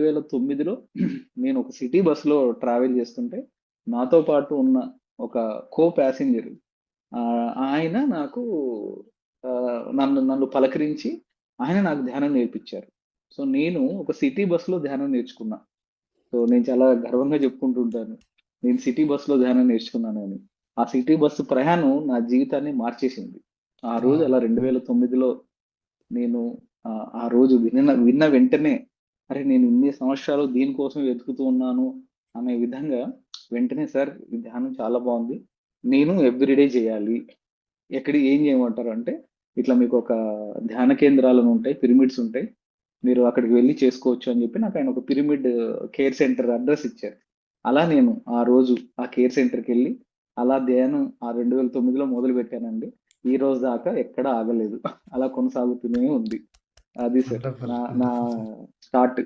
2009లో నేను ఒక సిటీ బస్‌లో ట్రావెల్ చేస్తుంటే, నాతో పాటు ఉన్న ఒక ప్యాసింజర్ ఆయన నాకు నన్ను నన్ను పలకరించి ఆయన నాకు ధ్యానం నేర్పించారు. సో, నేను ఒక సిటీ బస్‌లో ధ్యానం నేర్చుకున్నా. సో, నేను చాలా గర్వంగా చెప్పుకుంటూ ఉంటాను. నేను సిటీ బస్‌లో ధ్యానం నేర్చుకున్నానని. ఆ సిటీ బస్సు ప్రయాణం నా జీవితాన్ని మార్చేసింది. ఆ రోజు వావ్! అలా 2009లో నేను ఆ రోజు విన్న వెంటనే, అరే! నేను ఇన్ని సంవత్సరాలు దీనికోసం వెతుకుతూ ఉన్నాను అనే విధంగా వెంటనే సార్ ఈ ధ్యానం చాలా బావుంది. నేను ఎవ్రీడే చేయాలి. ఏం చేయమంటారంటే, ఇట్లా మీకొక ధ్యాన కేంద్రాలనుంటాయి, పిరమిడ్స్ ఉంటాయి. మీరు అక్కడికి వెళ్లి చేసుకోవచ్చు అని చెప్పి నాకాయన ఒక పిరమిడ్ కేర్ సెంటర్ అడ్రెస్ ఇచ్చారు. అలా నేను ఆ రోజు ఆ కేర్ సెంటర్‌కెళ్ళి అలా ధ్యానం ఆ 2009లో మొదలుపెట్టానండి. ఈ రోజు దాకా ఎక్కడ ఆగలేదు. అలా కొనసాగుతూనే ఉంది. అది సార్ వండర్‌ఫుల్. నా నా వండర్‌ఫుల్ సార్. స్టార్ట్.